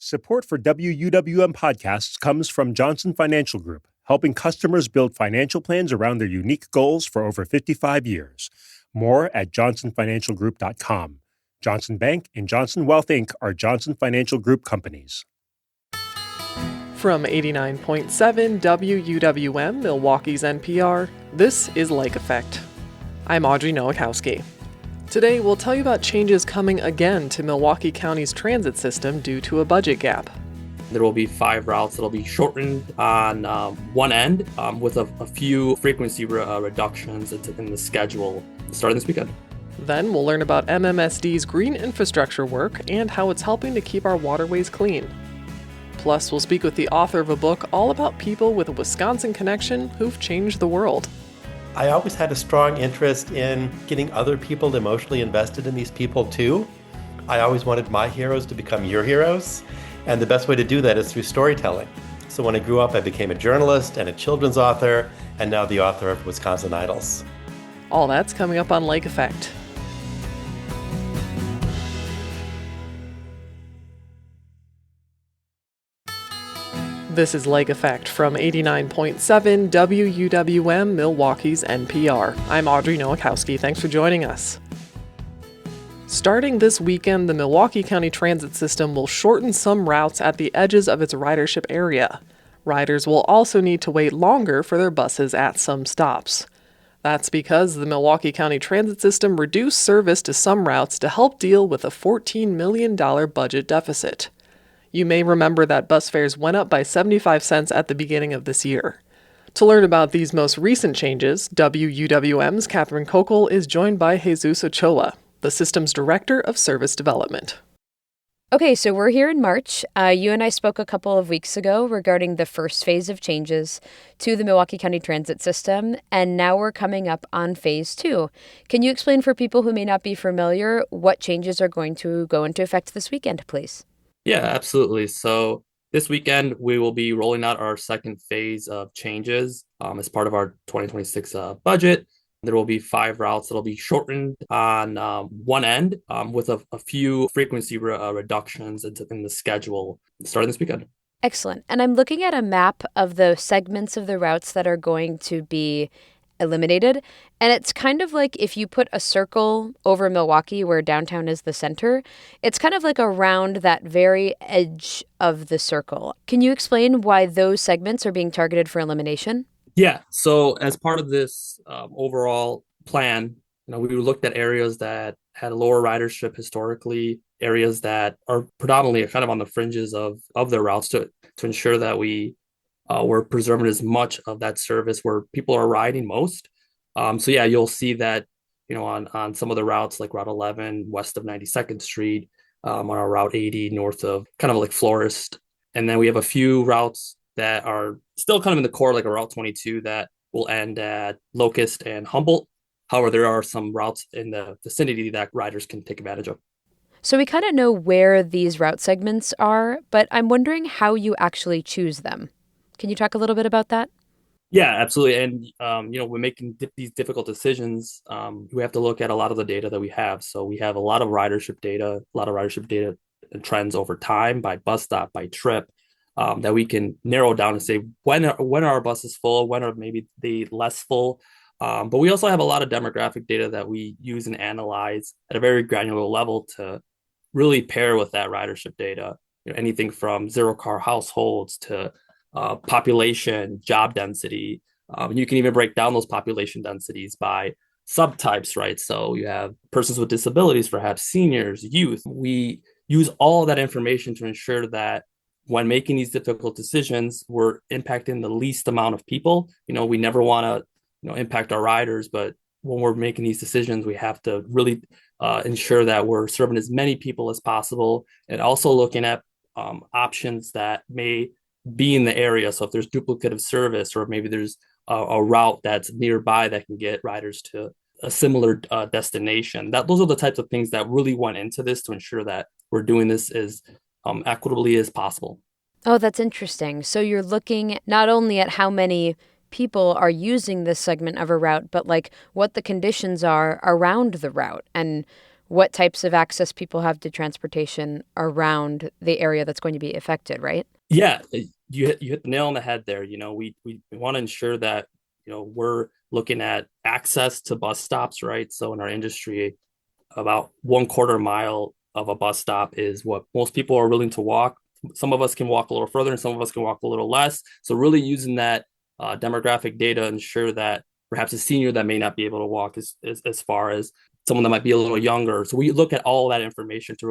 Support for WUWM podcasts comes from Johnson Financial Group, helping customers build financial plans around their unique goals for over 55 years. More at johnsonfinancialgroup.com. Johnson Bank and Johnson Wealth Inc. are Johnson Financial Group companies. From 89.7 WUWM, Milwaukee's NPR, this is Lake Effect. I'm Audrey Nowakowski. Today, we'll tell you about changes coming again to Milwaukee County's transit system due to a budget gap. There will be 5 routes that will be shortened on one end with a few frequency reductions in the schedule starting this weekend. Then we'll learn about MMSD's green infrastructure work and how it's helping to keep our waterways clean. Plus, we'll speak with the author of a book all about people with a Wisconsin connection who've changed the world. I always had a strong interest in getting other people emotionally invested in these people too. I always wanted my heroes to become your heroes, and the best way to do that is through storytelling. So when I grew up, I became a journalist and a children's author, and now the author of Wisconsin Idols. All that's coming up on Lake Effect. This is Lake Effect from 89.7 WUWM, Milwaukee's NPR. I'm Audrey Nowakowski. Thanks for joining us. Starting this weekend, the Milwaukee County transit system will shorten some routes at the edges of its ridership area. Riders will also need to wait longer for their buses at some stops. That's because the Milwaukee County transit system reduced service to some routes to help deal with a $14 million budget deficit. You may remember that bus fares went up by 75 cents at the beginning of this year. To learn about these most recent changes, WUWM's Catherine Kokel is joined by Jesus Ochoa, the system's Director of Service Development. Okay, so we're here in March. You and I spoke a couple of weeks ago regarding the first phase of changes to the Milwaukee County transit system, and now we're coming up on phase 2. Can you explain for people who may not be familiar what changes are going to go into effect this weekend, please? Yeah, absolutely. So this weekend, we will be rolling out our second phase of changes as part of our 2026 budget. There will be 5 routes that will be shortened on one end with a few frequency reductions in the schedule starting this weekend. Excellent. And I'm looking at a map of the segments of the routes that are going to be eliminated. And it's kind of like if you put a circle over Milwaukee where downtown is the center, it's kind of like around that very edge of the circle. Can you explain why those segments are being targeted for elimination? Yeah. So as part of this overall plan, we looked at areas that had lower ridership historically, areas that are predominantly kind of on the fringes of the routes to ensure that we're preserving as much of that service where people are riding most. So yeah, you'll see that, on some of the routes like Route 11 west of 92nd Street, on our Route 80 north of kind of like Florist. And then we have a few routes that are still kind of in the core, like a Route 22 that will end at Locust and Humboldt. However, there are some routes in the vicinity that riders can take advantage of. So we kind of know where these route segments are, but I'm wondering how you actually choose them. Can you talk a little bit about that? Yeah, absolutely. And, when making these difficult decisions, we have to look at a lot of the data that we have. So we have a lot of ridership data and trends over time by bus stop, by trip, that we can narrow down and say, when are our buses full? When are maybe they less full? But we also have a lot of demographic data that we use and analyze at a very granular level to really pair with that ridership data. Anything from zero-car households to population, job density. You can even break down those population densities by subtypes, right? So you have persons with disabilities, perhaps seniors, youth. We use all of that information to ensure that when making these difficult decisions, we're impacting the least amount of people. We never want to, impact our riders, but when we're making these decisions, we have to really ensure that we're serving as many people as possible, and also looking at options that may be in the area. So if there's duplicative service, or maybe there's a route that's nearby that can get riders to a similar destination, those are the types of things that really went into this to ensure that we're doing this as equitably as possible. Oh, that's interesting. So you're looking not only at how many people are using this segment of a route, but like what the conditions are around the route and what types of access people have to transportation around the area that's going to be affected, right? Yeah, you hit the nail on the head there. We want to ensure that, we're looking at access to bus stops, right? So in our industry, about 1/4 mile of a bus stop is what most people are willing to walk. Some of us can walk a little further and some of us can walk a little less. So really using that demographic data, ensure that perhaps a senior that may not be able to walk as far as someone that might be a little younger. So we look at all that information to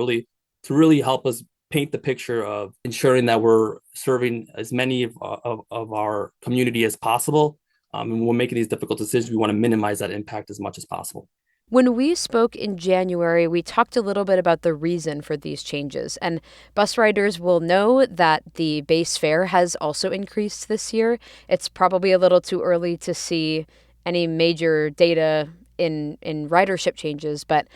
really help us paint the picture of ensuring that we're serving as many of our community as possible. And when we're making these difficult decisions, we want to minimize that impact as much as possible. When we spoke in January, we talked a little bit about the reason for these changes. And bus riders will know that the base fare has also increased this year. It's probably a little too early to see any major data in ridership changes, but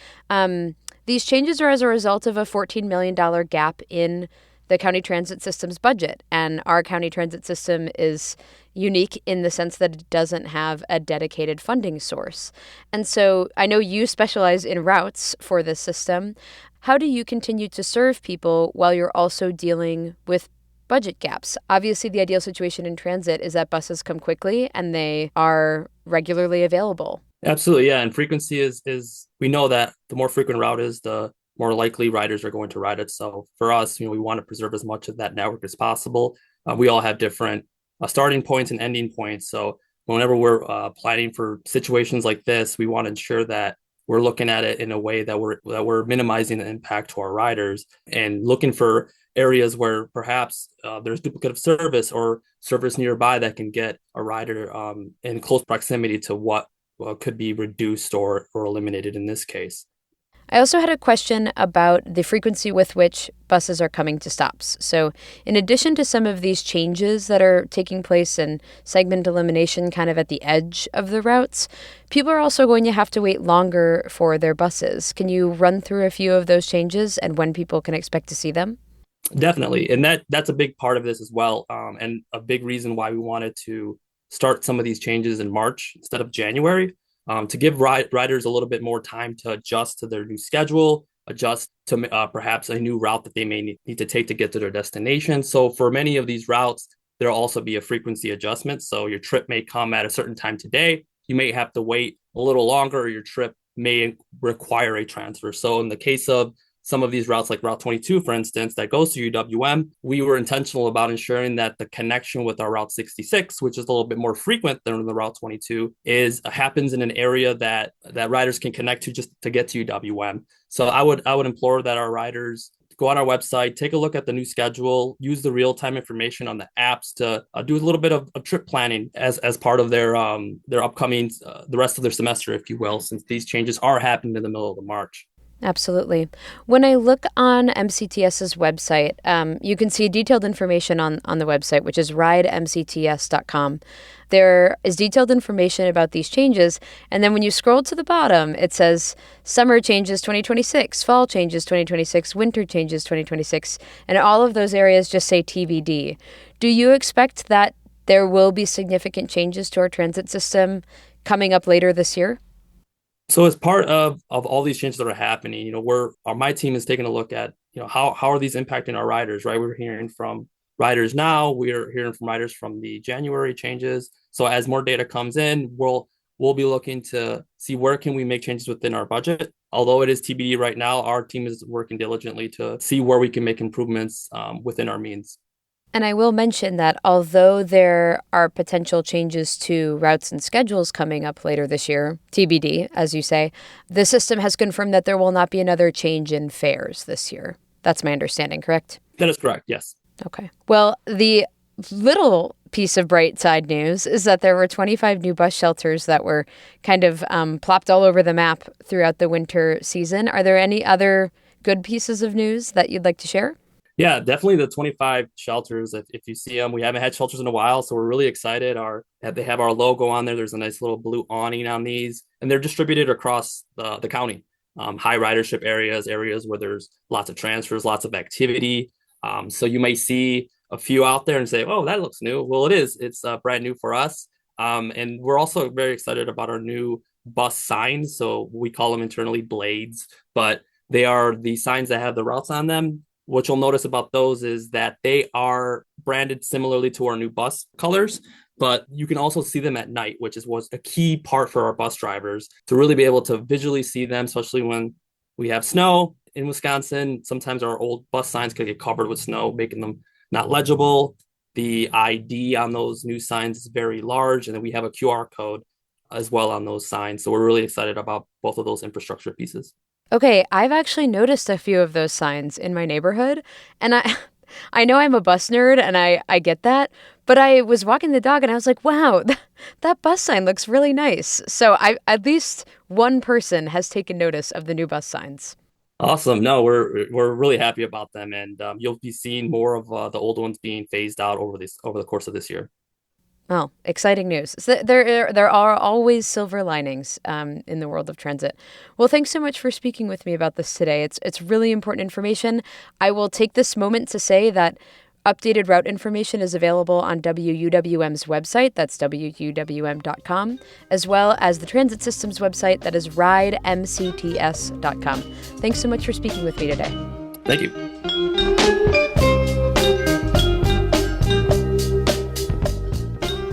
these changes are as a result of a $14 million gap in the county transit system's budget. And our county transit system is unique in the sense that it doesn't have a dedicated funding source. And so I know you specialize in routes for this system. How do you continue to serve people while you're also dealing with budget gaps? Obviously, the ideal situation in transit is that buses come quickly and they are regularly available. Absolutely, yeah. And frequency is we know that the more frequent route is, the more likely riders are going to ride it. So for us, we want to preserve as much of that network as possible. We all have different starting points and ending points. So whenever we're planning for situations like this, we want to ensure that we're looking at it in a way that we're minimizing the impact to our riders and looking for areas where perhaps there's duplicative service or service nearby that can get a rider in close proximity to what could be reduced or eliminated in this case. I also had a question about the frequency with which buses are coming to stops. So in addition to some of these changes that are taking place in segment elimination kind of at the edge of the routes, people are also going to have to wait longer for their buses. Can you run through a few of those changes and when people can expect to see them? Definitely. And that's a big part of this as well. And a big reason why we wanted to start some of these changes in March instead of January. To give riders a little bit more time to adjust to their new schedule, adjust to perhaps a new route that they may need to take to get to their destination. So for many of these routes, there'll also be a frequency adjustment. So your trip may come at a certain time today. You may have to wait a little longer, or your trip may require a transfer. So in the case of some of these routes, like Route 22, for instance, that goes to UWM, we were intentional about ensuring that the connection with our Route 66, which is a little bit more frequent than the Route 22, happens in an area that riders can connect to just to get to UWM. So I would implore that our riders go on our website, take a look at the new schedule, use the real-time information on the apps to do a little bit of trip planning as part of their upcoming, the rest of their semester, if you will, since these changes are happening in the middle of March. Absolutely. When I look on MCTS's website, you can see detailed information on the website, which is ridemcts.com. There is detailed information about these changes. And then when you scroll to the bottom, it says summer changes 2026, fall changes 2026, winter changes 2026. And all of those areas just say TBD. Do you expect that there will be significant changes to our transit system coming up later this year? So as part of all these changes that are happening, my team is taking a look at, how are these impacting our riders, right? We're hearing from riders now, we're hearing from riders from the January changes. So as more data comes in, we'll be looking to see where can we make changes within our budget. Although it is TBD right now, our team is working diligently to see where we can make improvements within our means. And I will mention that although there are potential changes to routes and schedules coming up later this year, TBD, as you say, the system has confirmed that there will not be another change in fares this year. That's my understanding, correct? That is correct, yes. Okay. Well, the little piece of bright side news is that there were 25 new bus shelters that were kind of plopped all over the map throughout the winter season. Are there any other good pieces of news that you'd like to share? Yeah, definitely the 25 shelters. If you see them, we haven't had shelters in a while, so we're really excited. They have our logo on there. There's a nice little blue awning on these, and they're distributed across the county. High ridership areas where there's lots of transfers, lots of activity. So you may see a few out there and say, "Oh, that looks new." Well, it is. It's brand new for us, and we're also very excited about our new bus signs. So we call them internally blades, but they are the signs that have the routes on them. What you'll notice about those is that they are branded similarly to our new bus colors, but you can also see them at night, which was a key part for our bus drivers to really be able to visually see them, especially when we have snow in Wisconsin. Sometimes our old bus signs could get covered with snow, making them not legible. The ID on those new signs is very large, and then we have a QR code as well on those signs. So we're really excited about both of those infrastructure pieces. Okay, I've actually noticed a few of those signs in my neighborhood, and I know I'm a bus nerd, and I get that, but I was walking the dog, and I was like, wow, that bus sign looks really nice. So at least one person has taken notice of the new bus signs. Awesome. No, we're really happy about them, and you'll be seeing more of the old ones being phased out over the course of this year. Oh, exciting news. So there are always silver linings in the world of transit. Well, thanks so much for speaking with me about this today. It's really important information. I will take this moment to say that updated route information is available on WUWM's website, that's WUWM.com, as well as the transit system's website, that is ridemcts.com. Thanks so much for speaking with me today. Thank you.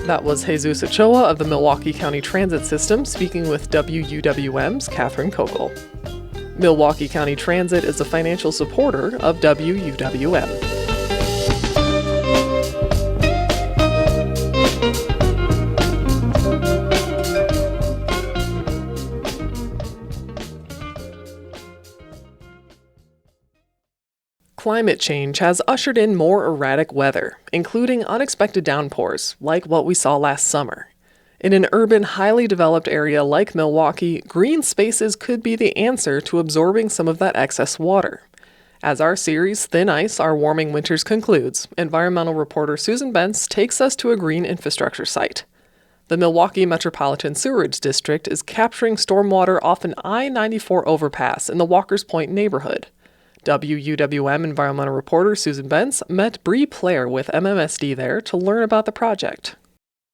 That was Jesus Ochoa of the Milwaukee County Transit System speaking with WUWM's Catherine Kokel. Milwaukee County Transit is a financial supporter of WUWM. Climate change has ushered in more erratic weather, including unexpected downpours, like what we saw last summer. In an urban, highly developed area like Milwaukee, green spaces could be the answer to absorbing some of that excess water. As our series, Thin Ice, Our Warming Winters concludes, environmental reporter Susan Bentz takes us to a green infrastructure site. The Milwaukee Metropolitan Sewerage District is capturing stormwater off an I-94 overpass in the Walker's Point neighborhood. WUWM environmental reporter Susan Bentz met Bree Player with MMSD there to learn about the project.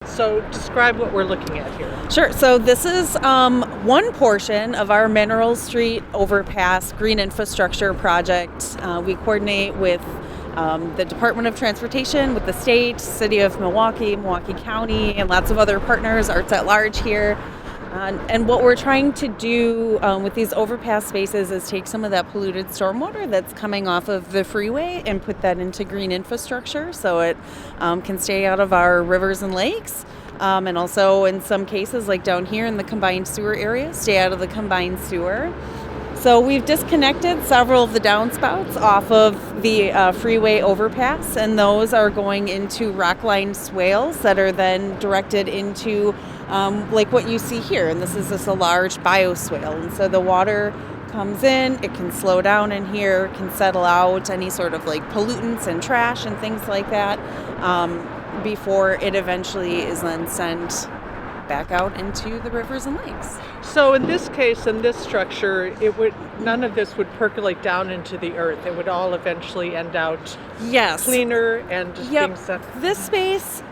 So describe what we're looking at here. Sure. So this is one portion of our Mineral Street Overpass Green Infrastructure Project. We coordinate with the Department of Transportation, with the state, City of Milwaukee, Milwaukee County, and lots of other partners, Arts at Large here. And what we're trying to do with these overpass spaces is take some of that polluted stormwater that's coming off of the freeway and put that into green infrastructure so it can stay out of our rivers and lakes. And also in some cases, like down here in the combined sewer area, stay out of the combined sewer. So we've disconnected several of the downspouts off of the freeway overpass, and those are going into rock-lined swales that are then directed into like what you see here. And this is just a large bioswale. And so the water comes in, it can slow down in here, can settle out any sort of like pollutants and trash and things like that before it eventually is then sent back out into the rivers and lakes. So in this case, in this structure, none of this would percolate down into the earth. It would all eventually end out cleaner and just being set. This space,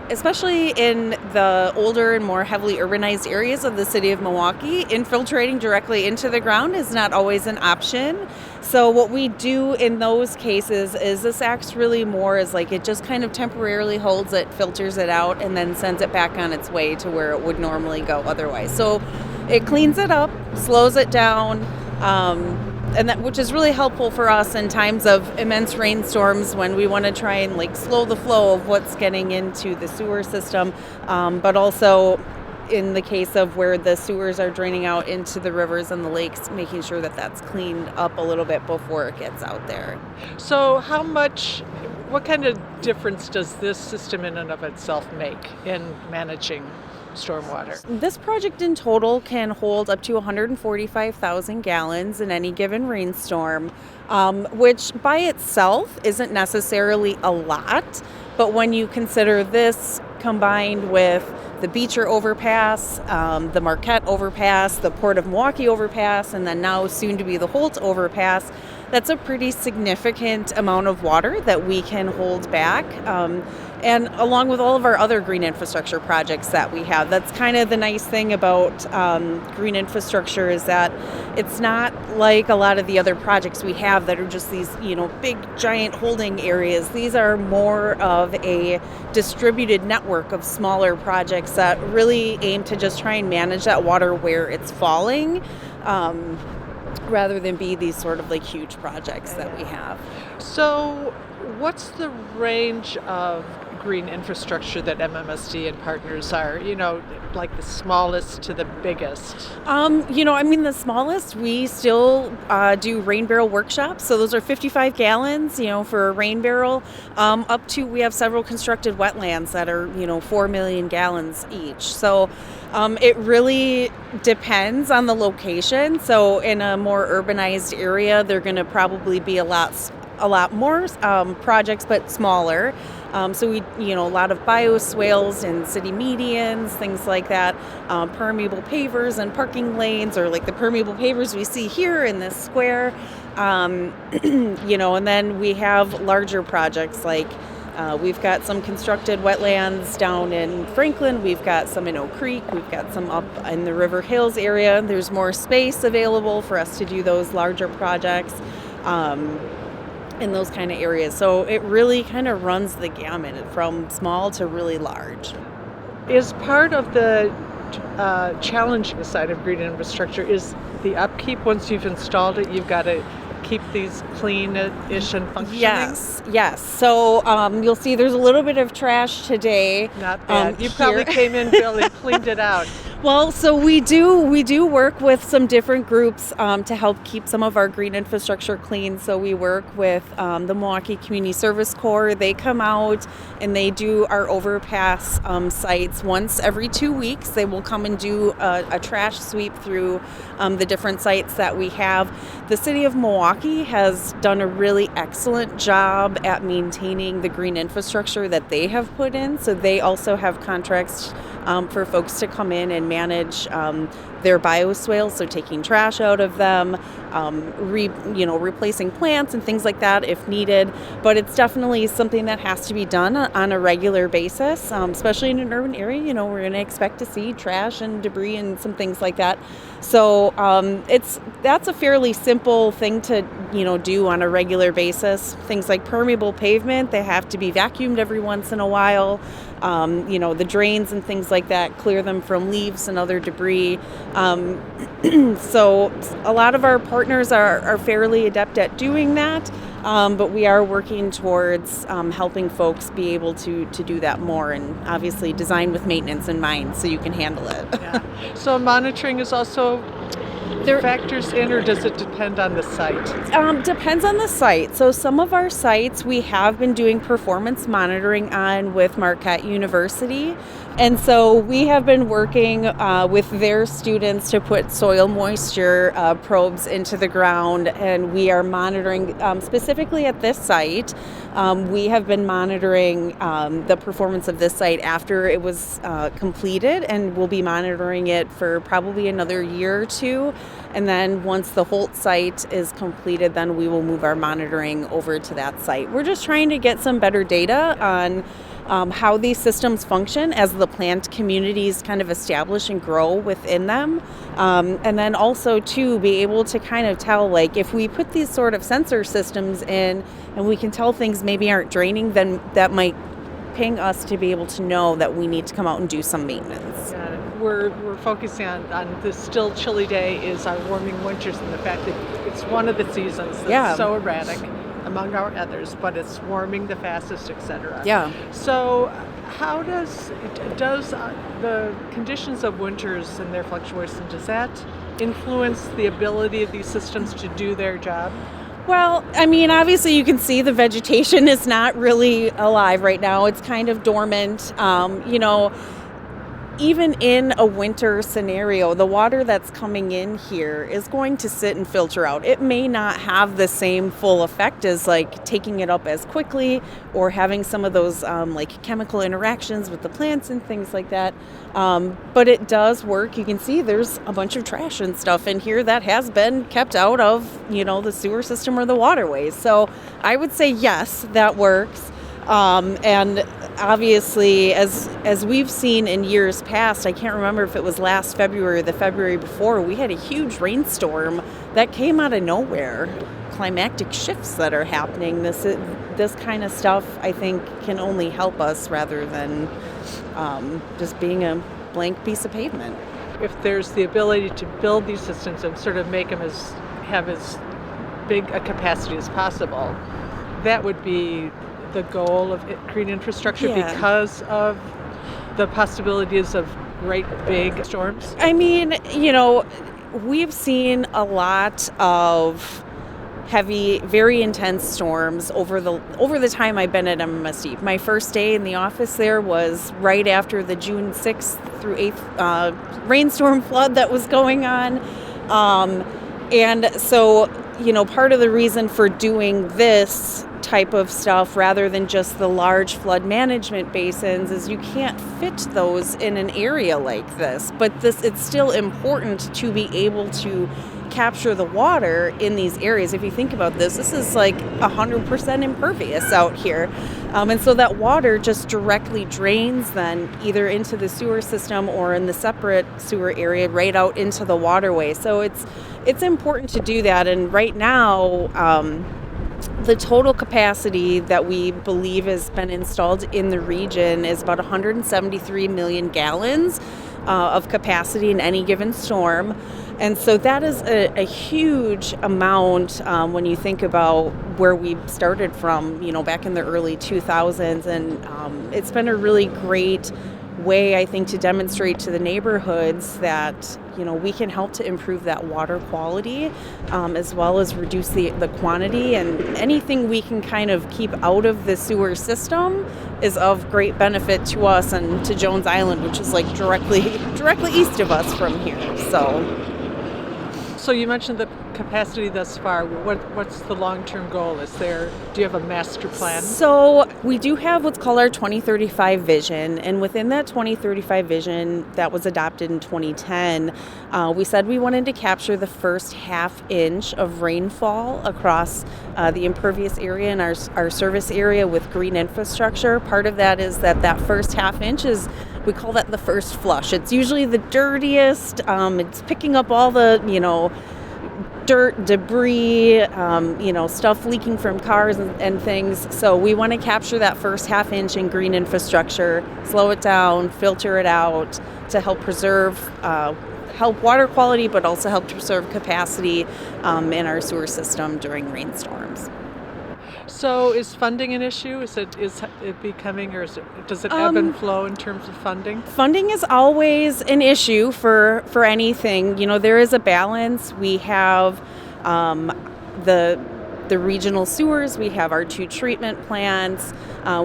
especially in the older and more heavily urbanized areas of the city of Milwaukee, infiltrating directly into the ground is not always an option. So what we do in those cases is this acts really more as like it just kind of temporarily holds it, filters it out, and then sends it back on its way to where it would normally go otherwise. So it cleans it up, slows it down, and that, which is really helpful for us in times of immense rainstorms when we want to try and like slow the flow of what's getting into the sewer system, but also in the case of where the sewers are draining out into the rivers and the lakes, making sure that that's cleaned up a little bit before it gets out there. So what kind of difference does this system in and of itself make in managing stormwater? This project in total can hold up to 145,000 gallons in any given rainstorm, which by itself isn't necessarily a lot. But when you consider this combined with the Beecher overpass, the Marquette overpass, the Port of Milwaukee overpass, and then now soon to be the Holt overpass, that's a pretty significant amount of water that we can hold back. And along with all of our other green infrastructure projects that we have, that's kind of the nice thing about green infrastructure is that it's not like a lot of the other projects we have that are just these, big giant holding areas. These are more of a distributed network of smaller projects that really aim to just try and manage that water where it's falling, rather than be these sort of like huge projects that we have. So what's the range of green infrastructure that MMSD and partners are, like the smallest to the biggest? The smallest, we still do rain barrel workshops. So those are 55 gallons, for a rain barrel, up to, we have several constructed wetlands that are, 4 million gallons each. So it really depends on the location. So in a more urbanized area, they're going to probably be a lot more projects, but smaller. So we, a lot of bioswales and city medians, things like that, permeable pavers and parking lanes, or like the permeable pavers we see here in this square. And then we have larger projects like we've got some constructed wetlands down in Franklin. We've got some in Oak Creek. We've got some up in the River Hills area. There's more space available for us to do those larger projects. In those kind of areas. So it really kind of runs the gamut from small to really large. Is part of the challenging side of green infrastructure is the upkeep. Once you've installed it, you've got to keep these clean-ish and functioning? Yes. So you'll see there's a little bit of trash today. Not bad. You probably came in, Bill, and cleaned it out. Well, so we do work with some different groups to help keep some of our green infrastructure clean. So we work with the Milwaukee Community Service Corps. They come out and they do our overpass sites once every 2 weeks. They will come and do a trash sweep through the different sites that we have. The city of Milwaukee has done a really excellent job at maintaining the green infrastructure that they have put in. So they also have contracts for folks to come in and manage their bioswales, so taking trash out of them, replacing plants and things like that if needed. But it's definitely something that has to be done on a regular basis, especially in an urban area. We're going to expect to see trash and debris and some things like that. So that's a fairly simple thing to do on a regular basis. Things like permeable pavement, they have to be vacuumed every once in a while. The drains and things like that, clear them from leaves and other debris. So a lot of our partners are fairly adept at doing that, but we are working towards helping folks be able to do that more, and obviously design with maintenance in mind so you can handle it. Yeah. So monitoring is also factors in, or does it depend on the site? Depends on the site. So some of our sites we have been doing performance monitoring on with Marquette University. And so we have been working with their students to put soil moisture probes into the ground, and we are monitoring specifically at this site. We have been monitoring the performance of this site after it was completed, and we'll be monitoring it for probably another year or two. And then once the Holt site is completed, then we will move our monitoring over to that site. We're just trying to get some better data on how these systems function as the plant communities kind of establish and grow within them. And then also, too, be able to kind of tell, like, if we put these sort of sensor systems in and we can tell things maybe aren't draining, then that might ping us to be able to know that we need to come out and do some maintenance. Got it. We're focusing on this still chilly day is our warming winters, and the fact that it's one of the seasons that's so erratic among our others, but it's warming the fastest, etc. Yeah. So how does the conditions of winters and their fluctuation, does that influence the ability of these systems to do their job? Well, I mean, obviously you can see the vegetation is not really alive right now. It's kind of dormant. even in a winter scenario, the water that's coming in here is going to sit and filter out. It may not have the same full effect as like taking it up as quickly or having some of those like chemical interactions with the plants and things like that. But it does work. You can see there's a bunch of trash and stuff in here that has been kept out of, the sewer system or the waterways. So I would say yes, that works. And obviously, as we've seen in years past, I can't remember if it was last February or the February before, we had a huge rainstorm that came out of nowhere. Climatic shifts that are happening. This kind of stuff, I think, can only help us rather than just being a blank piece of pavement. If there's the ability to build these systems and sort of make them have as big a capacity as possible, that would be the goal of green infrastructure because of the possibilities of great big storms? I mean, we've seen a lot of heavy, very intense storms over the time I've been at MMSD. My first day in the office there was right after the June 6th through 8th rainstorm flood that was going on. And so, part of the reason for doing this type of stuff rather than just the large flood management basins is you can't fit those in an area like this. But it's still important to be able to capture the water in these areas. If you think about this is like 100% impervious out here. And so that water just directly drains then either into the sewer system or in the separate sewer area right out into the waterway. So it's important to do that. And right now, the total capacity that we believe has been installed in the region is about 173 million gallons of capacity in any given storm. And so that is a huge amount when you think about where we started from, back in the early 2000s. And it's been a really great way, I think, to demonstrate to the neighborhoods that, we can help to improve that water quality as well as reduce the quantity. And anything we can kind of keep out of the sewer system is of great benefit to us and to Jones Island, which is like directly east of us from here. So you mentioned the capacity thus far. What's the long-term goal? Do you have a master plan? So we do have what's called our 2035 vision, and within that 2035 vision that was adopted in 2010, we said we wanted to capture the first half inch of rainfall across the impervious area in our service area with green infrastructure. Part of that is that first half inch we call that the first flush. It's usually the dirtiest. It's picking up all the, dirt, debris, stuff leaking from cars and things. So we want to capture that first half inch in green infrastructure, slow it down, filter it out to help preserve, help water quality, but also help preserve capacity in our sewer system during rainstorms. So is funding an issue? Is it becoming, or does it ebb and flow in terms of funding? Funding is always an issue for anything. There is a balance. We have the regional sewers. We have our 2 treatment plants.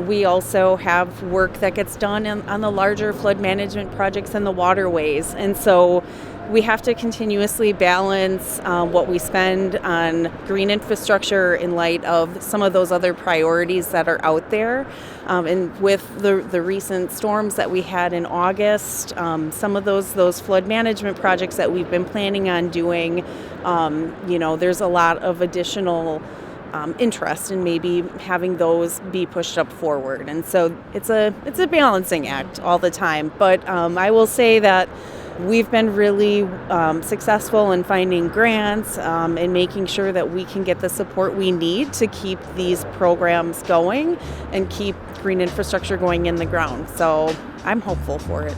We also have work that gets done on the larger flood management projects and the waterways. And so we have to continuously balance what we spend on green infrastructure in light of some of those other priorities that are out there. And with the recent storms that we had in August, some of those flood management projects that we've been planning on doing, there's a lot of additional interest in maybe having those be pushed up forward. And so it's a balancing act all the time. But I will say that we've been really successful in finding grants and making sure that we can get the support we need to keep these programs going and keep green infrastructure going in the ground. So I'm hopeful for it.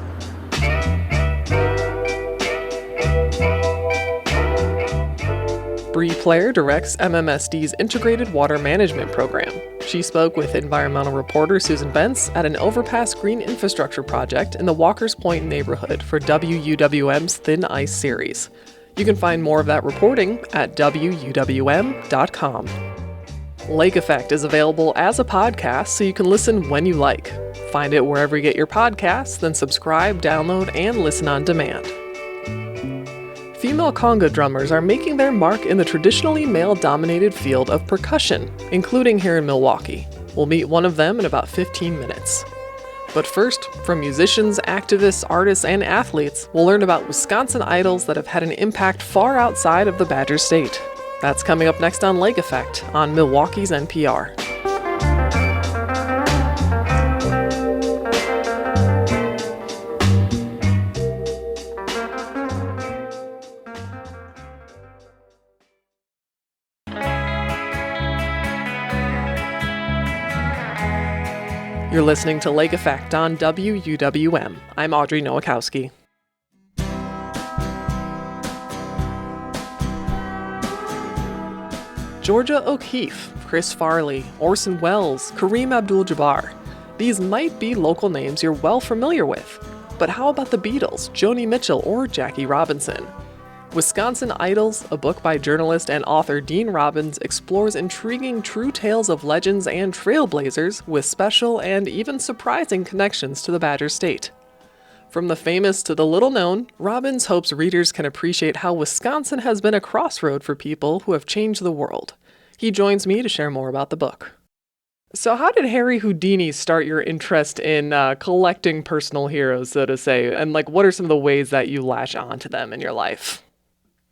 Bree Player directs MMSD's Integrated Water Management Program. She spoke with environmental reporter Susan Bentz at an overpass green infrastructure project in the Walker's Point neighborhood for WUWM's Thin Ice series. You can find more of that reporting at WUWM.com. Lake Effect is available as a podcast so you can listen when you like. Find it wherever you get your podcasts, then subscribe, download, and listen on demand. Female conga drummers are making their mark in the traditionally male-dominated field of percussion, including here in Milwaukee. We'll meet one of them in about 15 minutes. But first, from musicians, activists, artists, and athletes, we'll learn about Wisconsin idols that have had an impact far outside of the Badger State. That's coming up next on Lake Effect on Milwaukee's NPR. You're listening to Lake Effect on WUWM. I'm Audrey Nowakowski. Georgia O'Keeffe, Chris Farley, Orson Welles, Kareem Abdul-Jabbar. These might be local names you're well familiar with. But how about the Beatles, Joni Mitchell, or Jackie Robinson? Wisconsin Idols, a book by journalist and author Dean Robbins, explores intriguing true tales of legends and trailblazers with special and even surprising connections to the Badger State. From the famous to the little-known, Robbins hopes readers can appreciate how Wisconsin has been a crossroad for people who have changed the world. He joins me to share more about the book. So how did Harry Houdini start your interest in collecting personal heroes, so to say? And what are some of the ways that you latch onto them in your life?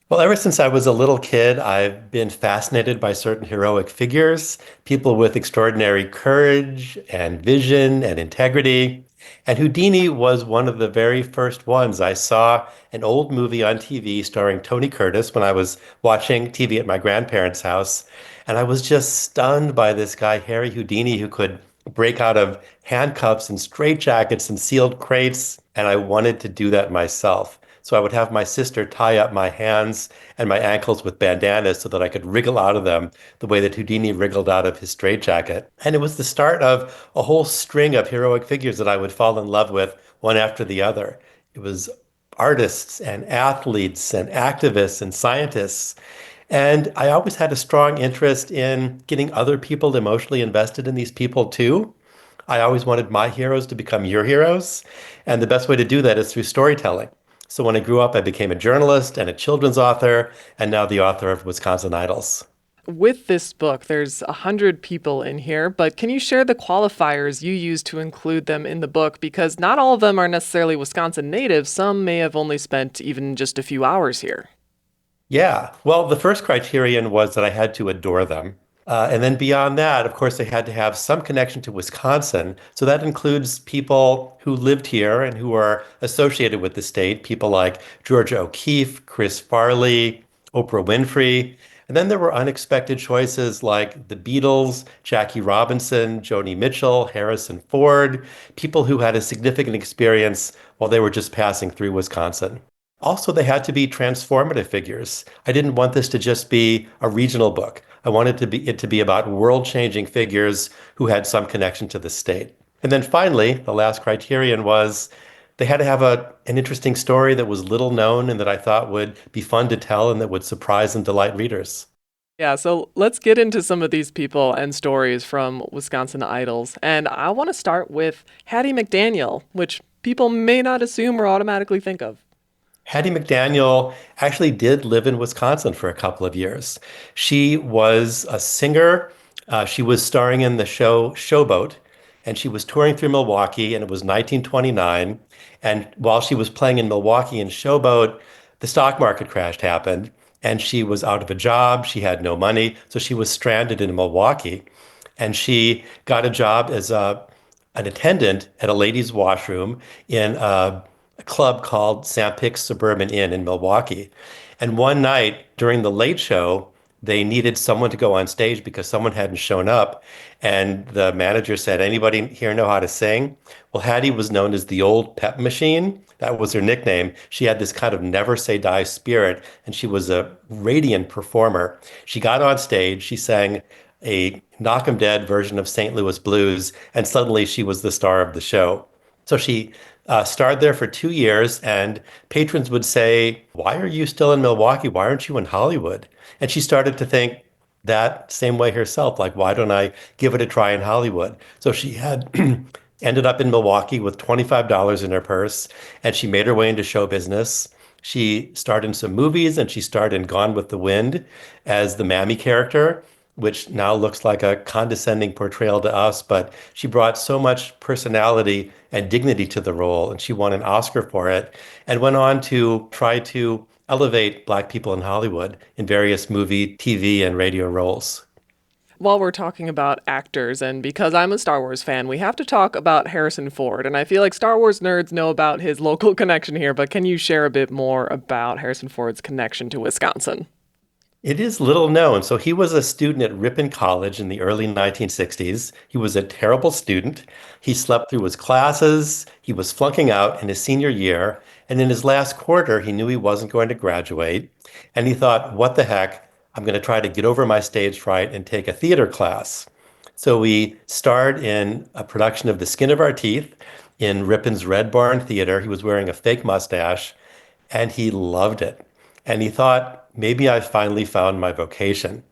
Well, ever since I was a little kid, I've been fascinated by certain heroic figures, people with extraordinary courage and vision and integrity. And Houdini was one of the very first ones. I saw an old movie on TV starring Tony Curtis when I was watching TV at my grandparents' house. And I was just stunned by this guy, Harry Houdini, who could break out of handcuffs and straitjackets and sealed crates. And I wanted to do that myself. So I would have my sister tie up my hands and my ankles with bandanas so that I could wriggle out of them the way that Houdini wriggled out of his straitjacket. And it was the start of a whole string of heroic figures that I would fall in love with one after the other. It was artists and athletes and activists and scientists. And I always had a strong interest in getting other people emotionally invested in these people too. I always wanted my heroes to become your heroes. And the best way to do that is through storytelling. So when I grew up, I became a journalist and a children's author, and now the author of Wisconsin Idols. With this book, there's 100 people in here, but can you share the qualifiers you use to include them in the book? Because not all of them are necessarily Wisconsin natives. Some may have only spent even just a few hours here. Yeah. Well, the first criterion was that I had to adore them. And then beyond that, of course, they had to have some connection to Wisconsin. So that includes people who lived here and who are associated with the state, people like Georgia O'Keeffe, Chris Farley, Oprah Winfrey. And then there were unexpected choices like the Beatles, Jackie Robinson, Joni Mitchell, Harrison Ford, people who had a significant experience while they were just passing through Wisconsin. Also, they had to be transformative figures. I didn't want this to just be a regional book. I wanted it to be about world-changing figures who had some connection to the state. And then finally, the last criterion was they had to have an interesting story that was little known and that I thought would be fun to tell and that would surprise and delight readers. Yeah, so let's get into some of these people and stories from Wisconsin Idols. And I want to start with Hattie McDaniel, which people may not assume or automatically think of. Hattie McDaniel actually did live in Wisconsin for a couple of years. She was a singer. She was starring in the show Showboat, and she was touring through Milwaukee, and it was 1929. And while she was playing in Milwaukee in Showboat, the stock market crash happened, and she was out of a job. She had no money, so she was stranded in Milwaukee. And she got a job as an attendant at a ladies' washroom in a club called Sam Pick's Suburban Inn in Milwaukee. And one night during the late show, they needed someone to go on stage because someone hadn't shown up. And the manager said, anybody here know how to sing? Well, Hattie was known as the old pep machine. That was her nickname. She had this kind of never say die spirit, and she was a radiant performer. She got on stage, she sang a knock 'em dead version of St. Louis Blues, and suddenly she was the star of the show. So she starred there for 2 years, and patrons would say, why are you still in Milwaukee? Why aren't you in Hollywood? And she started to think, that same way herself. Like, why don't I give it a try in Hollywood? So she had ended up in Milwaukee with $25 in her purse, and she made her way into show business. She starred in some movies, and she starred in Gone with the Wind as the Mammy character, which now looks like a condescending portrayal to us, but she brought so much personality and dignity to the role, and she won an Oscar for it, and went on to try to elevate Black people in Hollywood in various movie, TV, and radio roles. While we're talking about actors, and because I'm a Star Wars fan, we have to talk about Harrison Ford. And I feel like Star Wars nerds know about his local connection here, but can you share a bit more about Harrison Ford's connection to Wisconsin? It is little known. So he was a student at Ripon College in the early 1960s. He was a terrible student. He slept through his classes. He was flunking out in his senior year. And in his last quarter, he knew he wasn't going to graduate. And he thought, what the heck? I'm going to try to get over my stage fright and take a theater class. So we starred in a production of The Skin of Our Teeth in Ripon's Red Barn Theater. He was wearing a fake mustache, and he loved it. And he thought, maybe I finally found my vocation.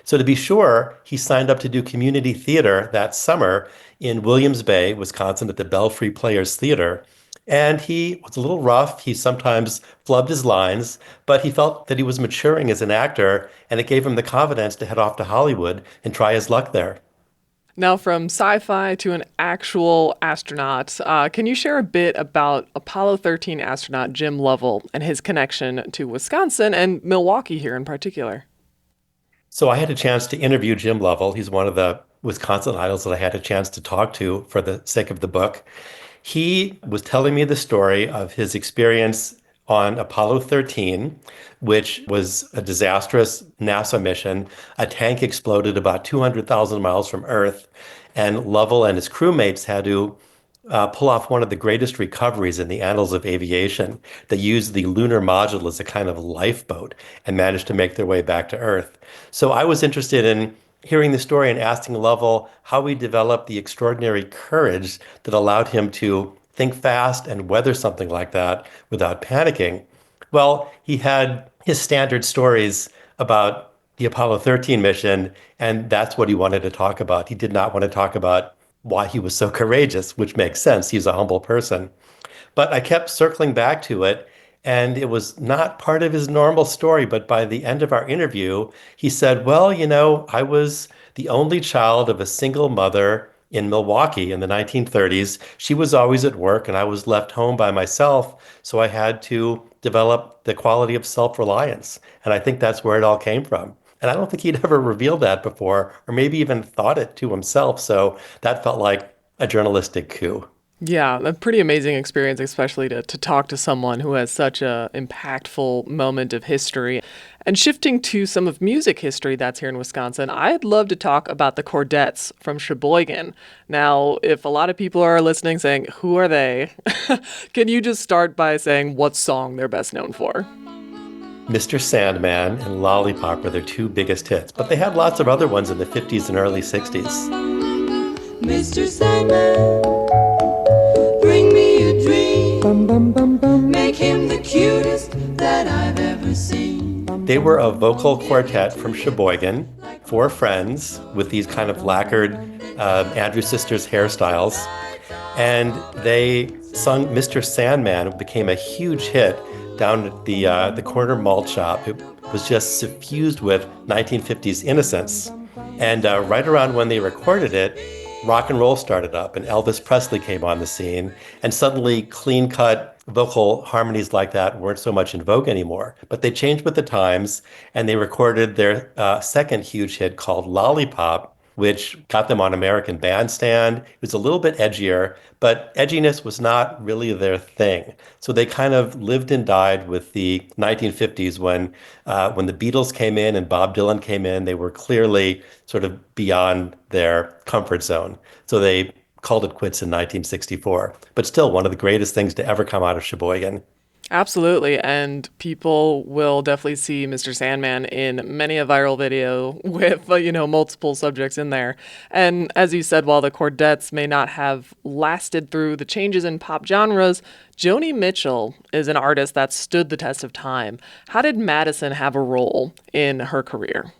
So to be sure, he signed up to do community theater that summer in Williams Bay, Wisconsin, at the Belfry Players Theater. And he was a little rough. He sometimes flubbed his lines, but he felt that he was maturing as an actor, and it gave him the confidence to head off to Hollywood and try his luck there. Now, from sci-fi to an actual astronaut, can you share a bit about Apollo 13 astronaut Jim Lovell and his connection to Wisconsin and Milwaukee here in particular? So I had a chance to interview Jim Lovell. He's one of the Wisconsin idols that I had a chance to talk to for the sake of the book. He was telling me the story of his experience on Apollo 13, which was a disastrous NASA mission. A tank exploded about 200,000 miles from Earth, and Lovell and his crewmates had to pull off one of the greatest recoveries in the annals of aviation. They used the lunar module as a kind of lifeboat and managed to make their way back to Earth. So I was interested in hearing the story and asking Lovell how he developed the extraordinary courage that allowed him to think fast and weather something like that without panicking. Well, he had his standard stories about the Apollo 13 mission, and that's what he wanted to talk about. He did not want to talk about why he was so courageous, which makes sense. He's a humble person. But I kept circling back to it, and it was not part of his normal story. But by the end of our interview, he said, well, I was the only child of a single mother in Milwaukee in the 1930s. She was always at work, and I was left home by myself. So I had to develop the quality of self-reliance. And I think that's where it all came from. And I don't think he'd ever revealed that before, or maybe even thought it to himself. So that felt like a journalistic coup. Yeah, a pretty amazing experience, especially to talk to someone who has such a impactful moment of history. And shifting to some of music history that's here in Wisconsin, I'd love to talk about the Chordettes from Sheboygan. Now, if a lot of people are listening saying, who are they? Can you just start by saying what song they're best known for? Mr. Sandman and Lollipop are their two biggest hits, but they had lots of other ones in the 50s and early 60s. Mr. Sandman, bring me a dream. Bum, bum, bum, bum. Make him the cutest that I've ever seen. They were a vocal quartet from Sheboygan, four friends with these kind of lacquered Andrews Sisters hairstyles. And they sung Mr. Sandman. It became a huge hit down at the corner malt shop. It was just suffused with 1950s innocence. And right around when they recorded it, rock and roll started up, and Elvis Presley came on the scene, and suddenly clean-cut vocal harmonies like that weren't so much in vogue anymore. But they changed with the times, and they recorded their second huge hit called Lollipop, which got them on American Bandstand. It was a little bit edgier, but edginess was not really their thing. So they kind of lived and died with the 1950s when the Beatles came in and Bob Dylan came in. They were clearly sort of beyond their comfort zone. So they called it quits in 1964. But still one of the greatest things to ever come out of Sheboygan. Absolutely, and people will definitely see Mr. Sandman in many a viral video with, multiple subjects in there. And as you said, while the Chordettes may not have lasted through the changes in pop genres, Joni Mitchell is an artist that stood the test of time. How did Madison have a role in her career?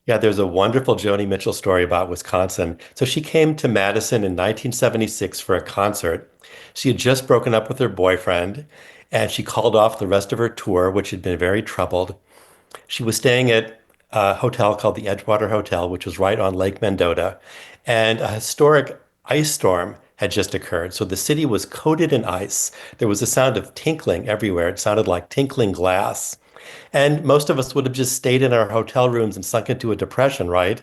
Yeah, there's a wonderful Joni Mitchell story about Wisconsin. So she came to Madison in 1976 for a concert. She had just broken up with her boyfriend, and she called off the rest of her tour, which had been very troubled. She was staying at a hotel called the Edgewater Hotel, which was right on Lake Mendota, and a historic ice storm had just occurred. So the city was coated in ice. There was a sound of tinkling everywhere. It sounded like tinkling glass. And most of us would have just stayed in our hotel rooms and sunk into a depression, right?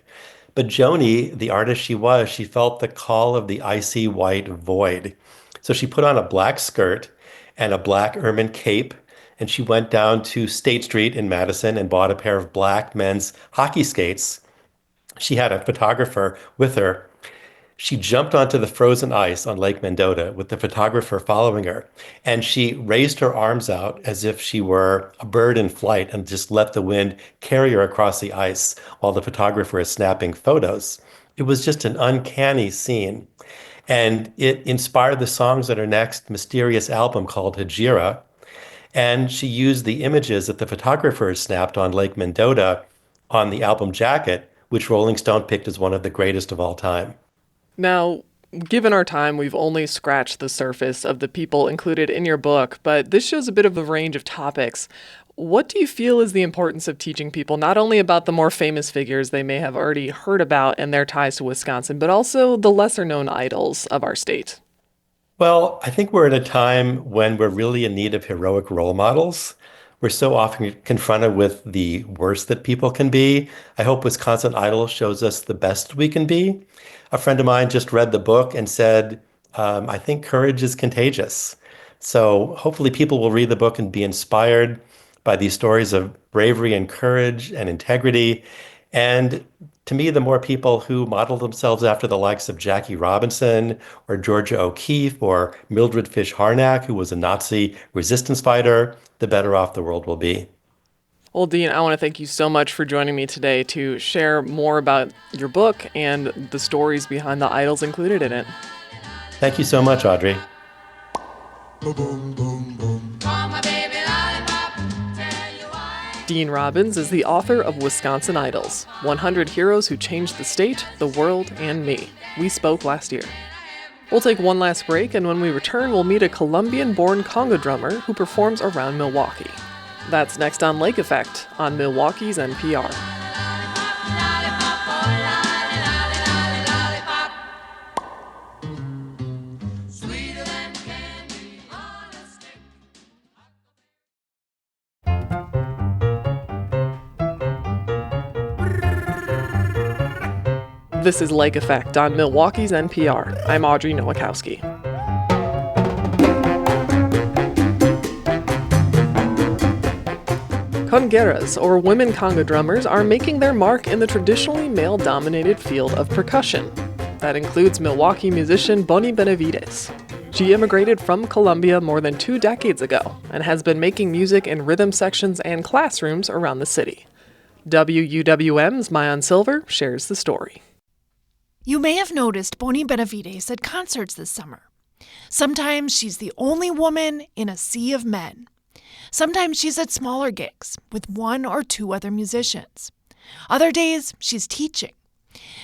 But Joni, the artist she was, she felt the call of the icy white void. So she put on a black skirt and a black ermine cape, and she went down to State Street in Madison and bought a pair of black men's hockey skates. She had a photographer with her. She jumped onto the frozen ice on Lake Mendota with the photographer following her, and she raised her arms out as if she were a bird in flight and just let the wind carry her across the ice while the photographer is snapping photos. It was just an uncanny scene. And it inspired the songs on her next mysterious album called Hajira. And she used the images that the photographer snapped on Lake Mendota on the album jacket, which Rolling Stone picked as one of the greatest of all time. Now, given our time, we've only scratched the surface of the people included in your book, but this shows a bit of a range of topics. What do you feel is the importance of teaching people not only about the more famous figures they may have already heard about and their ties to Wisconsin, but also the lesser-known idols of our state? Well, I think we're at a time when we're really in need of heroic role models. We're so often confronted with the worst that people can be. I hope Wisconsin Idol shows us the best we can be. A friend of mine just read the book and said, I think courage is contagious. So hopefully people will read the book and be inspired by these stories of bravery and courage and integrity. And to me, the more people who model themselves after the likes of Jackie Robinson or Georgia O'Keeffe or Mildred Fish Harnack, who was a Nazi resistance fighter, the better off the world will be. Well, Dean, I want to thank you so much for joining me today to share more about your book and the stories behind the idols included in it. Thank you so much, Audrey. Dean Robbins is the author of Wisconsin Idols, 100 Heroes Who Changed the State, the World, and Me. We spoke last year. We'll take one last break, and when we return, we'll meet a Colombian-born conga drummer who performs around Milwaukee. That's next on Lake Effect on Milwaukee's NPR. This is Lake Effect on Milwaukee's NPR. I'm Audrey Nowakowski. Congueras, or women conga drummers, are making their mark in the traditionally male-dominated field of percussion. That includes Milwaukee musician Bonnie Benavides. She immigrated from Colombia more than 2 decades ago and has been making music in rhythm sections and classrooms around the city. WUWM's Mayan Silver shares the story. You may have noticed Bonnie Benavides at concerts this summer. Sometimes she's the only woman in a sea of men. Sometimes she's at smaller gigs with 1 or 2 other musicians. Other days, she's teaching.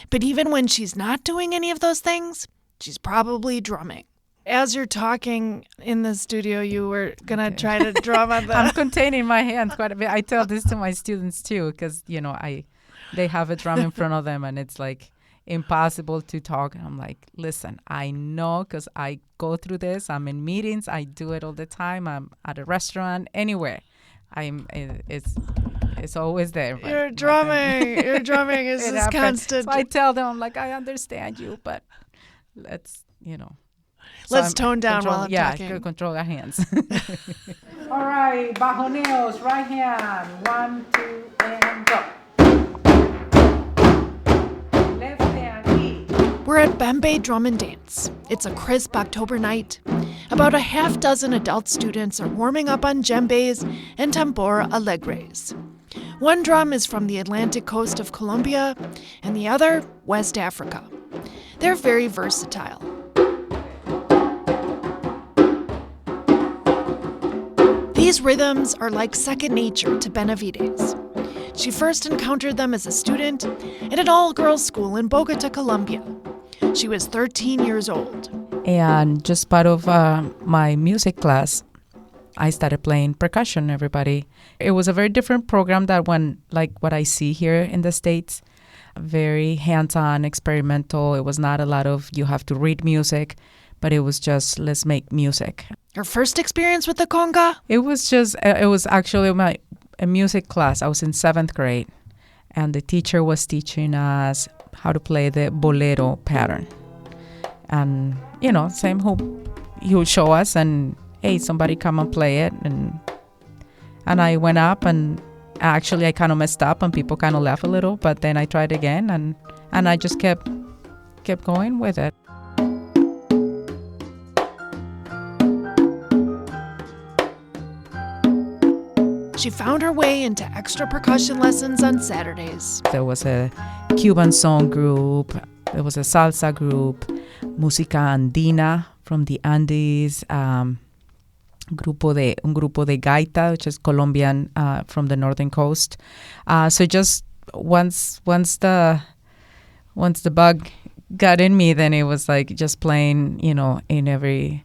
But even when she's not doing any of those things, she's probably drumming. As you're talking in the studio, you were going to try to drum on the... I'm containing my hands quite a bit. I tell this to my students too, because, they have a drum in front of them and it's like impossible to talk. And I'm like, listen, I know because I go through this. I'm in meetings. I do it all the time. I'm at a restaurant, anywhere. It's always there. You're drumming. You're drumming is this constant. So I tell them, I'm like, I understand you, but let's, Let's tone down while I'm talking. Yeah, control our hands. All right, bajoneos, right hand. 1, 2, and go. Left hand, E. We're at Bembe Drum and Dance. It's a crisp October night. About a half dozen adult students are warming up on djembes and tambora alegres. One drum is from the Atlantic coast of Colombia, and the other, West Africa. They're very versatile. These rhythms are like second nature to Benavides. She first encountered them as a student at an all-girls school in Bogota, Colombia. She was 13 years old. And just part of my music class, I started playing percussion, everybody. It was a very different program than what I see here in the States. Very hands-on, experimental. It was not a lot of you have to read music, but it was just let's make music. Her first experience with the conga? It was actually a music class. I was in 7th grade, and the teacher was teaching us how to play the bolero pattern. And, he would show us and, hey, somebody come and play it. And I went up and actually I kind of messed up and people kind of laughed a little, but then I tried again and I just kept going with it. She found her way into extra percussion lessons on Saturdays. There was a Cuban song group, there was a salsa group, Música Andina from the Andes, un grupo de gaita, which is Colombian from the northern coast. So just once the bug got in me, then it was like just playing, in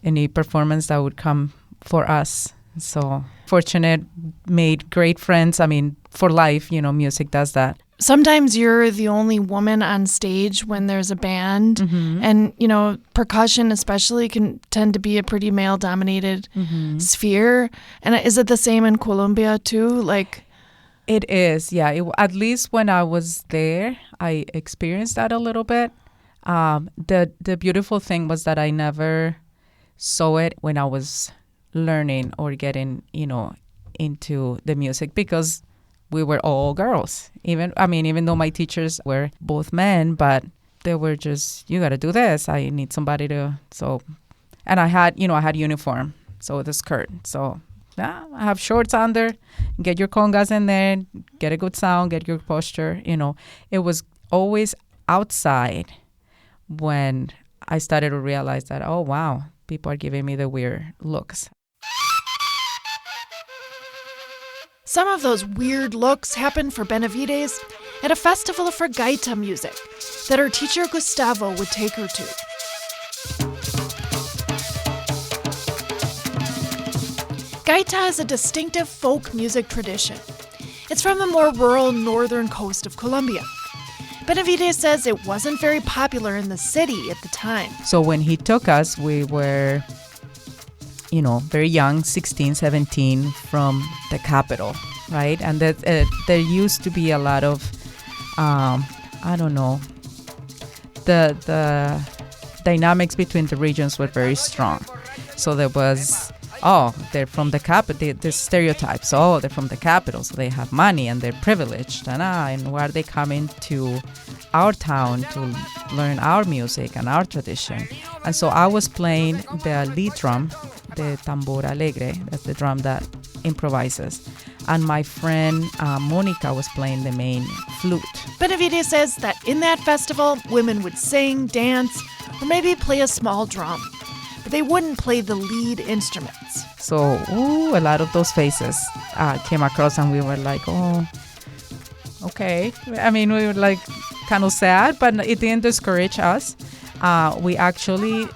any performance that would come for us. So fortunate, made great friends. I mean, for life, music does that. Sometimes you're the only woman on stage when there's a band. Mm-hmm. And, percussion especially can tend to be a pretty male-dominated sphere. And is it the same in Colombia, too? It is, yeah. At least when I was there, I experienced that a little bit. The beautiful thing was that I never saw it when I was learning or getting, into the music because we were all girls. Even though my teachers were both men, but they were just, you got to do this. I need somebody to, and I had uniform, so the skirt. So I have shorts under, get your congas in there, get a good sound, get your posture, It was always outside when I started to realize that, oh, wow, people are giving me the weird looks. Some of those weird looks happened for Benavides at a festival for gaita music that her teacher Gustavo would take her to. Gaita is a distinctive folk music tradition. It's from the more rural northern coast of Colombia. Benavides says it wasn't very popular in the city at the time. So when he took us, we were very young, 16, 17, from the capital, right? And that there used to be a lot of, the dynamics between the regions were very strong. So there was, they're from the capital, the stereotypes. They're from the capital, so they have money and they're privileged. And why are they coming to our town to learn our music and our tradition? And so I was playing the lead drum, the tambor alegre, that's the drum that improvises. And my friend Monica was playing the main flute. Benavides says that in that festival, women would sing, dance, or maybe play a small drum. But they wouldn't play the lead instruments. So, a lot of those faces came across and we were like, oh, okay. We were like kind of sad, but it didn't discourage us. We actually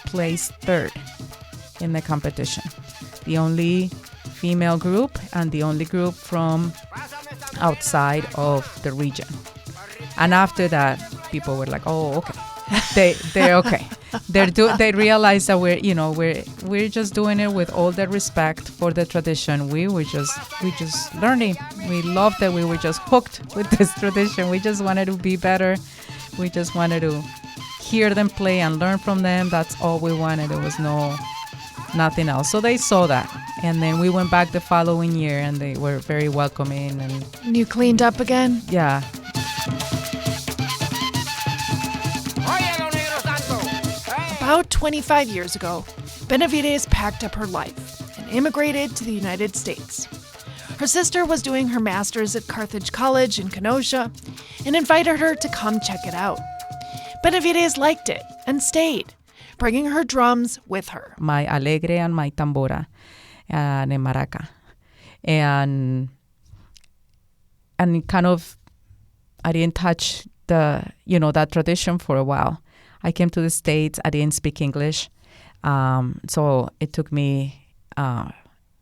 placed third in the competition. The only female group and the only group from outside of the region. And after that, people were like, oh, okay. They're okay. They realize that we're just doing it with all the respect for the tradition. We just learning. We loved that we were just hooked with this tradition. We just wanted to be better. We just wanted to hear them play and learn from them. That's all we wanted. There was nothing else. So they saw that. And then we went back the following year and they were very welcoming. And you cleaned up again? Yeah. About 25 years ago, Benavides packed up her life and immigrated to the United States. Her sister was doing her master's at Carthage College in Kenosha and invited her to come check it out. Benavides liked it and stayed, bringing her drums with her. My alegre and my tambora and a maraca. And and kind of, I didn't touch that tradition for a while. I came to the States. I didn't speak English. So it took me,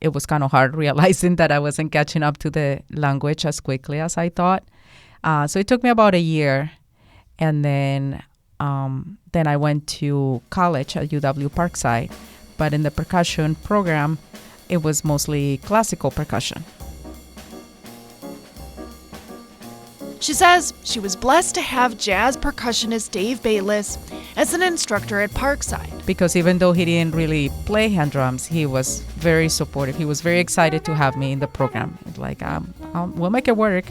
it was kind of hard realizing that I wasn't catching up to the language as quickly as I thought. So it took me about a year. And then I went to college at UW Parkside. But in the percussion program, it was mostly classical percussion. She says she was blessed to have jazz percussionist Dave Bayless as an instructor at Parkside. Because even though he didn't really play hand drums, he was very supportive. He was very excited to have me in the program. Like, we'll make it work.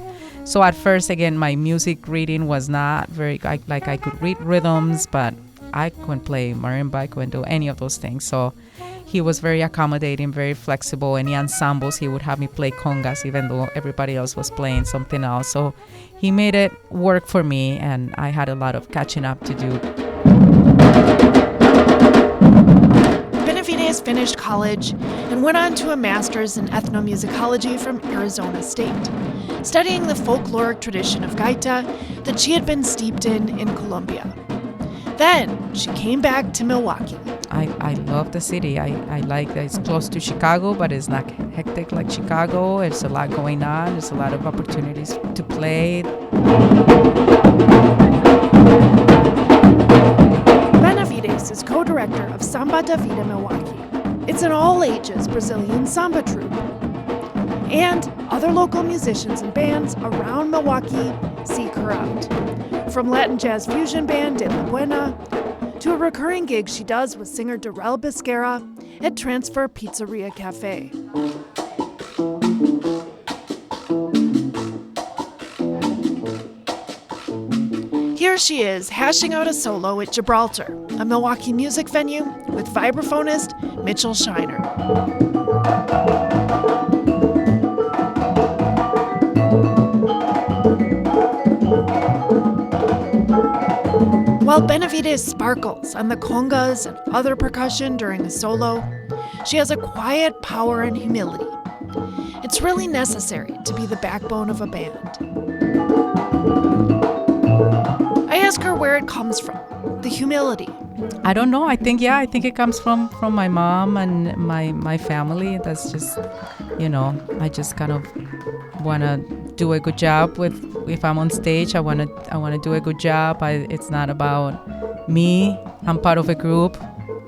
So at first, again, my music reading was not very, I could read rhythms, but I couldn't play marimba, I couldn't do any of those things. So he was very accommodating, very flexible. Any ensembles, he would have me play congas, even though everybody else was playing something else. So he made it work for me, and I had a lot of catching up to do. Benavides finished college and went on to a master's in ethnomusicology from Arizona State, studying the folkloric tradition of gaita that she had been steeped in Colombia. Then she came back to Milwaukee. I love the city. I like that it's close to Chicago, but it's not hectic like Chicago. There's a lot going on. There's a lot of opportunities to play. Benavides is co-director of Samba da Vida Milwaukee. It's an all-ages Brazilian samba troupe. And other local musicians and bands around Milwaukee seek her out. From Latin jazz fusion band De La Buena to a recurring gig she does with singer Darrell Biscara at Transfer Pizzeria Cafe. Here she is, hashing out a solo at Gibraltar, a Milwaukee music venue with vibraphonist Mitchell Shiner. While Benavides sparkles on the congas and other percussion during a solo, she has a quiet power and humility. It's really necessary to be the backbone of a band. I ask her where it comes from, the humility. I don't know. I think it comes from my mom and my family. That's just, I just kind of want to do a good job with. If I'm on stage, I want to do a good job. It's not about me. I'm part of a group.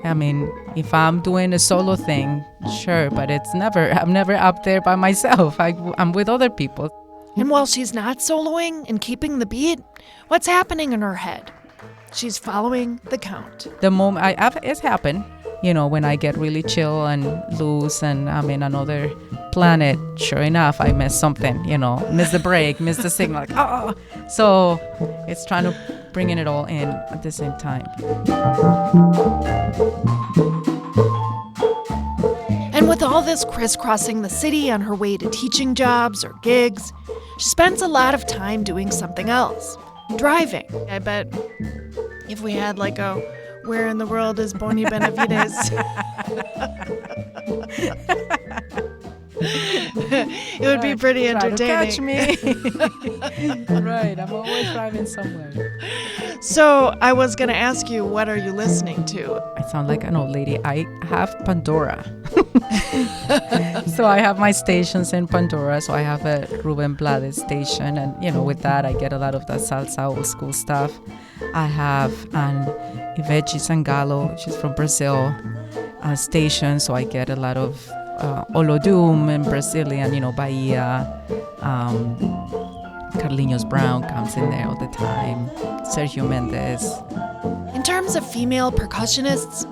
I mean, if I'm doing a solo thing, sure, but I'm never up there by myself. I'm with other people. And while she's not soloing and keeping the beat, what's happening in her head? She's following the count. The moment it's happened, when I get really chill and loose and I'm in another planet, sure enough, I miss something, miss the break, miss the signal, like, oh. So it's trying to bringing it all in at the same time. And with all this crisscrossing the city on her way to teaching jobs or gigs, she spends a lot of time doing something else, driving. I bet if we had like a Where in the World is Boni Benavides? It would be pretty entertaining. Try to catch me. Right, I'm always driving somewhere. So I was going to ask you, what are you listening to? I sound like an old lady. I have Pandora. So I have my stations in Pandora. So I have a Ruben Blades station. And, with that, I get a lot of the salsa old school stuff. I have an Ivete Sangalo, which is from Brazil, station. So I get a lot of Olodum and Brazilian, Bahia. Carlinhos Brown comes in there all the time. Sergio Mendes. In terms of female percussionists,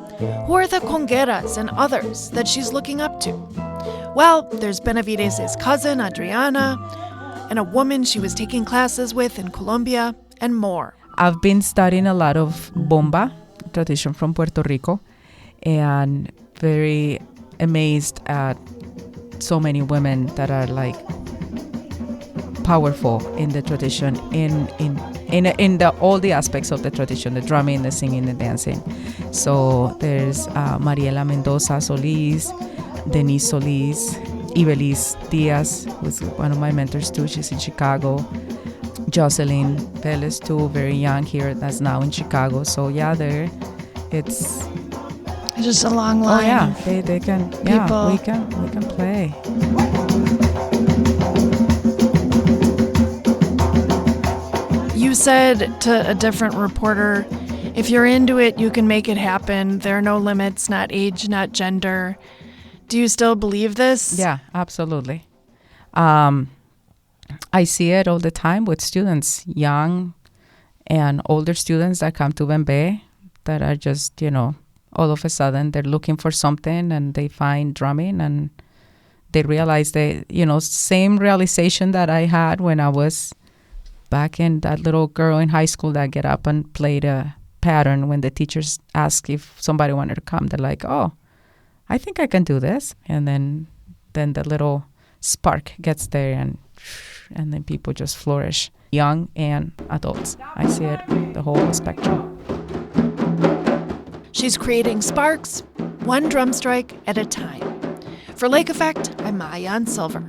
who are the congueras and others that she's looking up to? Well, there's Benavides' cousin, Adriana, and a woman she was taking classes with in Colombia, and more. I've been studying a lot of bomba, tradition from Puerto Rico, and very amazed at so many women that are like powerful in the tradition, in all the aspects of the tradition, the drumming, the singing, the dancing. So there's Mariela Mendoza Solis, Denise Solis, Ibelis Diaz, who's one of my mentors too. She's in Chicago. Jocelyn Velez too, very young here, that's now in Chicago. So yeah, it's just a long line. Oh yeah, they can. Yeah, we can play. You said to a different reporter, if you're into it, you can make it happen. There are no limits, not age, not gender. Do you still believe this? Yeah, absolutely. I see it all the time with students, young and older students that come to Bembe that are just, all of a sudden they're looking for something and they find drumming and they realize same realization that I had when I was back in that little girl in high school that get up and played a pattern when the teachers asked if somebody wanted to come. They're like, oh, I think I can do this. And then the little spark gets there and then people just flourish, young and adults. I see it, the whole spectrum. She's creating sparks, one drum strike at a time. For Lake Effect, I'm Maayan Silver.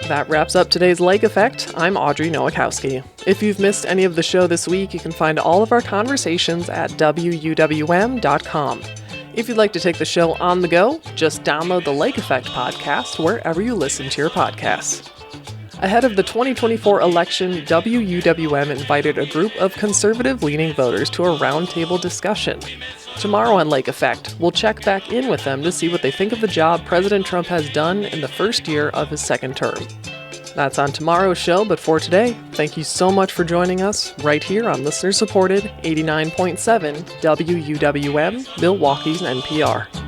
That wraps up today's Lake Effect. I'm Audrey Nowakowski. If you've missed any of the show this week, you can find all of our conversations at wuwm.com. If you'd like to take the show on the go, just download the Lake Effect podcast wherever you listen to your podcasts. Ahead of the 2024 election, WUWM invited a group of conservative-leaning voters to a roundtable discussion. Tomorrow on Lake Effect, we'll check back in with them to see what they think of the job President Trump has done in the first year of his second term. That's on tomorrow's show, but for today, thank you so much for joining us right here on listener-supported 89.7 WUWM, Milwaukee's NPR.